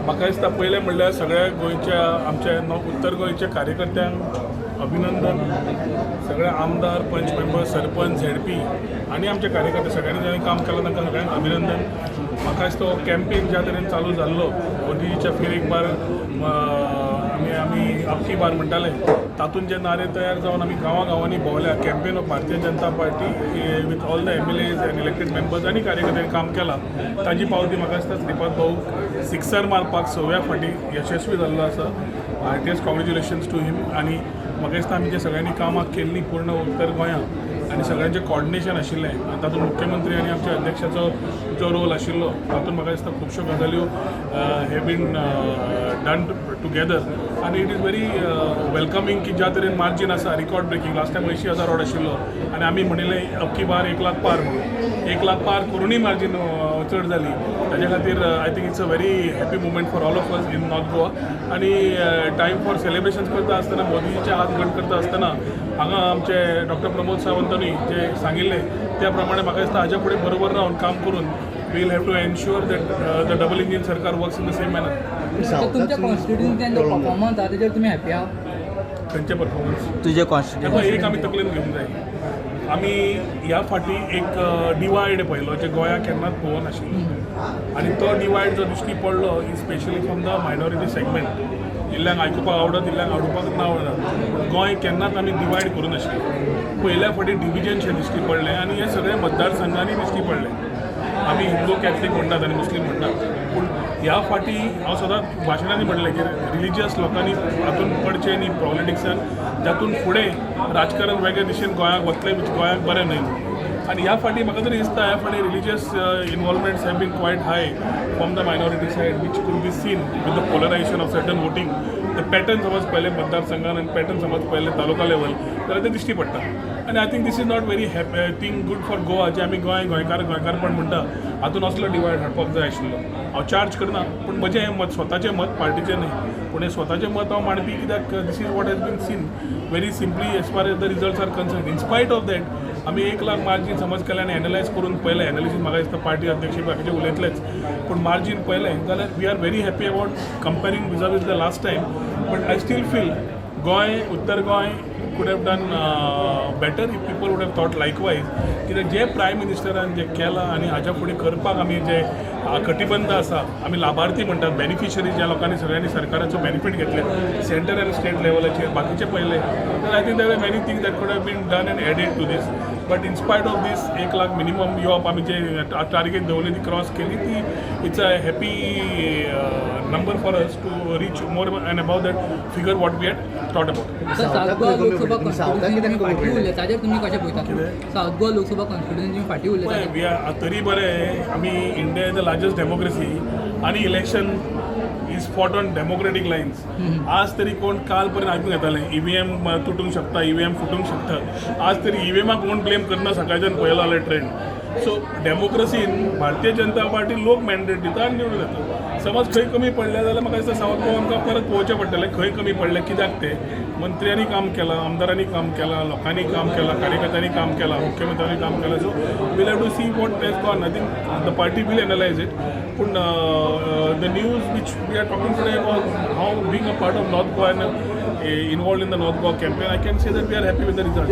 म्हाका दिसता पयलें म्हणल्यार सगळ्या गोंयच्या आमच्या उत्तर गोंयच्या कार्यकर्त्यांक अभिनंदन. सगळे आमदार, पंच मेंबर, सरपंच, झेडपी आनी आमचे कार्यकर्ते सगळ्यांनी ज्यांनी काम केलां तांकां सगळ्यांक अभिनंदन. म्हाका दिसता हो कॅम्पेन ज्या तरेन चालू जाल्लो मोदीच्या फेर एक बार आमी अबकी बार म्हणटाले तातूंत जे नारे तयार जावन आमी गांवांनी भोंवल्या. Campaign of Bharatiya Janata Party with all the MLAs and elected members आनी कार्यकर्त्यांनी काम केलां. ताजी पावती म्हाका दिसता श्रीपाद भाऊ सिक्सर मारपाक 6व्या फावटी यशस्वी जाल्लो आसा. हार्टिएस्ट कॉंग्रेच्युलेशन्स टू हिम. आनी म्हाका दिसता आमी जे सगळ्यांनी कामां केल्लीं पूर्ण उत्तर गोंयांत आनी सगळ्यांचें कॉर्डिनेशन आशिल्लें तातूंत मुख्यमंत्री आनी आमच्या अध्यक्षाचो जो रोल आशिल्लो तातूंत म्हाका दिसता खुबश्यो गजाल्यो हे बीन डन टुगेदर आनी इट इज व्हेरी वेलकमींग की ज्या तरेन मार्जीन आसा record breaking. Last time 80,000 odd आशिल्लो आनी आमी म्हणिल्लें अबकी बार 1 लाख पार म्हणून 1 लाख पार करूनय मार्जीन चड जाली. ताजे खातीर I think it's a very happy movement for all of us in north Goa. आनी टायम फॉर सेलिब्रेशन्स करता आसतना मोदीचे हात घट करता आसतना हांगा आमचे डॉक्टर प्रमोद सावंतांनी जे सांगिल्लें त्या प्रमाणे म्हाका दिसता हाच्या फुडें बरोबर रावन काम करून we'll have to ensure that the double engine सरकार works in the same manner. तुमच्या कॉन्स्टिट्युन्सीन जो परफॉर्मन्स आहा तेजेर तुमी हॅपी आहा? खंयचे परफॉर्मन्स? तुझे कॉन्स्टिट्युन्सी एक आमी तकलेन घेवंक जाय. आमी ह्या फाटी एक डिवायड पळयलो जे गोंयाक केन्नाच पळोवंक नाशिल्लो आनी तो डिवायड जो दिश्टी पडलो specially from the minority segment. इल्ल्यांक आयकुपाक आवडत, इल्ल्यांक आवडपाक ना आवडत, पूण गोंय केन्नाच आमी डिवायड करूं नाशिल्ले. पयल्या फाटी डिविजनशें दिश्टी पडलें आनी हे सगळे मतदारसंघांनी दिश्टी पडले. आमी हिंदू कॅथलीक म्हणटात आनी मुस्लीम म्हणटात पूण ह्या फाटी हांव सदांच भाशणांनी म्हणलें की रिलिजियस लोकांनी हातूंत पडचें न्ही पॉलिटिक्सान. जातून फुडें राजकारण वेगळे दिशेन गोंयाक वतलें गोंयाक बरें न्हय. आनी ह्या फाटी म्हाका तरी दिसता ह्या फाटी religious involvements have been quite high from the minority side which could be seen with the polarisation of certain voting. ते पॅटर्न समज पयले मतदारसंघान आनी पॅटर्न समज पयले तालुका लेवल जाल्यार ते दिश्टी पडटा. आनी I think this is not very happy thing good for Goa जे आमी गोंयकारपण म्हणटा हातून असलो डिवायड हाडपाक जाय आशिल्लो. हांव चार्ज करना पूण म्हजें हें मत स्वताचें मत पार्टीचें न्हय पूण हें स्वताचें मत हांव मांडपी कित्याक this is what has been seen very simply as far as the results are concern. In स्पायट of that आमी 1 लाख मार्जीन समज केलें आनी एनालायज करून पळयलें. एनालिसीस म्हाका दिसता पार्टी अध्यक्ष बाकीचे उलयतलेच पूण मार्जीन पळयलें जाल्यार we are very happy about comparing with the last time. But I still feel Goa उत्तर Goa could have done better if people would have thought likewise. कित्याक जे प्रायम मिनिस्टरान जे केलां आनी हाच्या फुडें करपाक आमी जे कटिबंद आसा आमी लाभार्थी म्हणटात बेनिफिशरी ज्या लोकांनी सगळ्यांनी सरकाराचो बेनिफीट घेतले सेंटर आनी स्टेट लेवलाचेर बाकीचे पयले तर I think there are many things that could have been done and added to this. But in स्पायट of दीस 1 लाख मिनिमम येवप आमी जे टार्गेट दवरली ती क्रॉस केली ती it's a happy number for us to reach more and above that figure what we had thought about. South Goa Lok Sabha constituency फाटी उरले ताजेर तुमी कशें पळयतात? साऊथ गोवा लोकसभा कॉन्स्टिट्युन्सी फाटी उरले तरी बरें आमी India is the largest democracy आनी election is fought on democratic lines. आज तरी कोण काल पर्यंत आयकूंक येतालें EVM तुटूंक शकता, EVM फुटूंक शकता. आज तरी EVMाक कोण ब्लेम करना सकाळच्यान पळयलो जाल्यार ट्रेंड. सो डेमोक्रेसीन भारतीय जनता पार्टी लोक मॅन्डेट दिता आनी निवडून येता. समज खंय कमी पडलें जाल्यार म्हाका दिसता सावथ गोवा आमकां परत पळोवचें पडटलें खंय कमी पडलें कित्याक तें. मंत्र्यांनी काम केलां, आमदारांनी काम केलां, लोकांनी काम केलां, कार्यकर्त्यांनी काम केलां, मुख्यमंत्र्यांनी काम केलां. So will have to see what has gone. I think the party will analyse it. पूण the news which we are talking today was how being a part of north Goa involved in the north Goa campaign I can say that we are happy with the result.